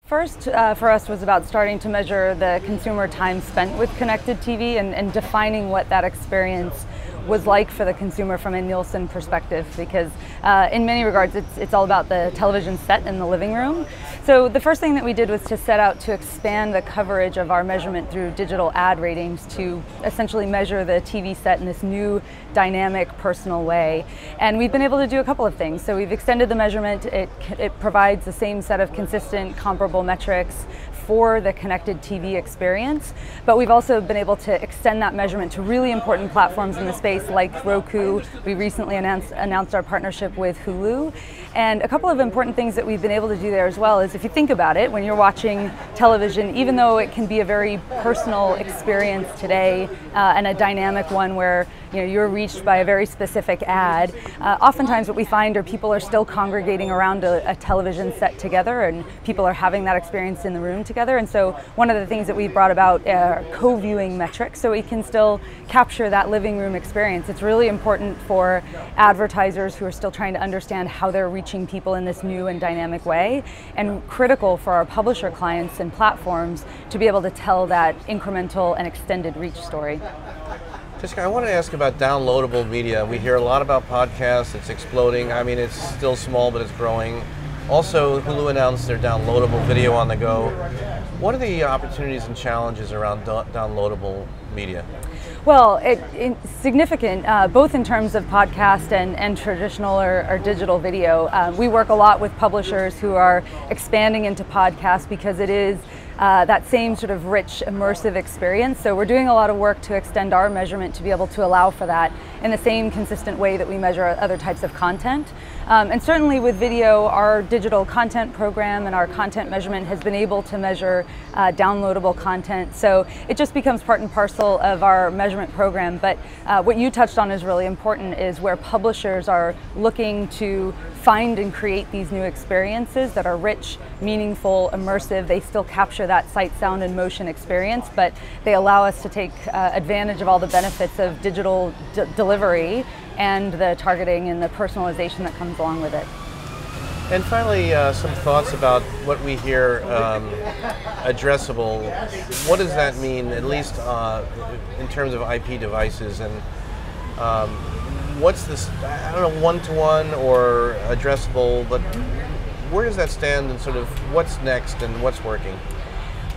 First, for us was about starting to measure the consumer time spent with connected TV and defining what that experience was like for the consumer from a Nielsen perspective, because in many regards it's all about the television set in the living room. So the first thing that we did was to set out to expand the coverage of our measurement through digital ad ratings to essentially measure the TV set in this new dynamic, personal way. And we've been able to do a couple of things. So we've extended the measurement. It provides the same set of consistent, comparable metrics for the connected TV experience, but we've also been able to extend that measurement to really important platforms in the space like Roku. We recently announced our partnership with Hulu. And a couple of important things that we've been able to do there as well is, if you think about it, when you're watching television, even though it can be a very personal experience today and a dynamic one where you're reached by a very specific ad, oftentimes what we find are people are still congregating around a television set together, and people are having that experience in the room together. And so one of the things that we've brought about are co-viewing metrics, so we can still capture that living room experience. It's really important for advertisers who are still trying to understand how they're reaching people in this new and dynamic way, and critical for our publisher clients and platforms to be able to tell that incremental and extended reach story. Jessica, I want to ask about downloadable media. We hear a lot about podcasts. It's exploding. I mean, it's still small, but it's growing. Also, Hulu announced their downloadable video on the go. What are the opportunities and challenges around downloadable media? Well, it's significant, both in terms of podcast and traditional or digital video. We work a lot with publishers who are expanding into podcasts because it is that same sort of rich, immersive experience. So we're doing a lot of work to extend our measurement to be able to allow for that in the same consistent way that we measure other types of content. And certainly with video, our digital content program and our content measurement has been able to measure downloadable content. So it just becomes part and parcel of our measurement program. But what you touched on is really important, is where publishers are looking to find and create these new experiences that are rich, meaningful, immersive. They still capture that sight, sound, and motion experience, but they allow us to take advantage of all the benefits of digital delivery and the targeting and the personalization that comes along with it. And finally, some thoughts about what we hear, addressable. What does that mean, at least in terms of IP devices? And what's this, I don't know, one-to-one or addressable, but where does that stand, and sort of what's next and what's working?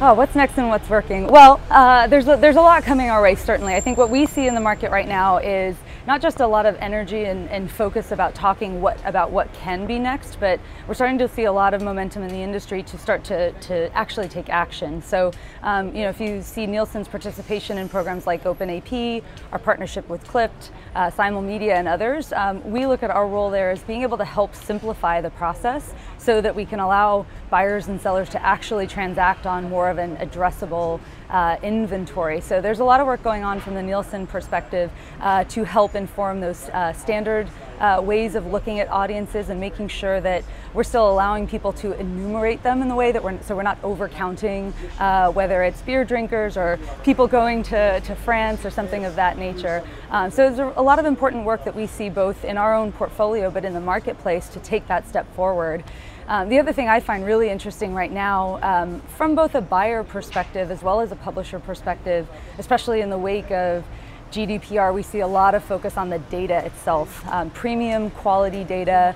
Oh, what's next and what's working? Well, there's a lot coming our way, certainly. I think what we see in the market right now is not just a lot of energy and focus about talking about what can be next, but we're starting to see a lot of momentum in the industry to start to actually take action. So, if you see Nielsen's participation in programs like OpenAP, our partnership with Clipped, Sizeable Media, and others, we look at our role there as being able to help simplify the process so that we can allow buyers and sellers to actually transact on more of an addressable inventory. So there's a lot of work going on from the Nielsen perspective to help inform those standard ways of looking at audiences and making sure that we're still allowing people to enumerate them in the way that we're not overcounting, whether it's beer drinkers or people going to France or something of that nature. So there's a lot of important work that we see both in our own portfolio but in the marketplace to take that step forward. The other thing I find really interesting right now, from both a buyer perspective as well as a publisher perspective, especially in the wake of GDPR, we see a lot of focus on the data itself, premium quality data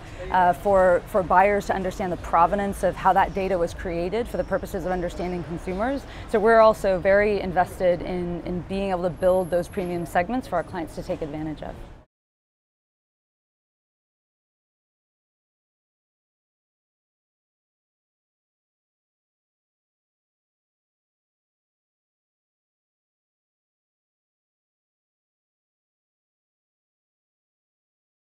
for buyers to understand the provenance of how that data was created for the purposes of understanding consumers. So we're also very invested in being able to build those premium segments for our clients to take advantage of.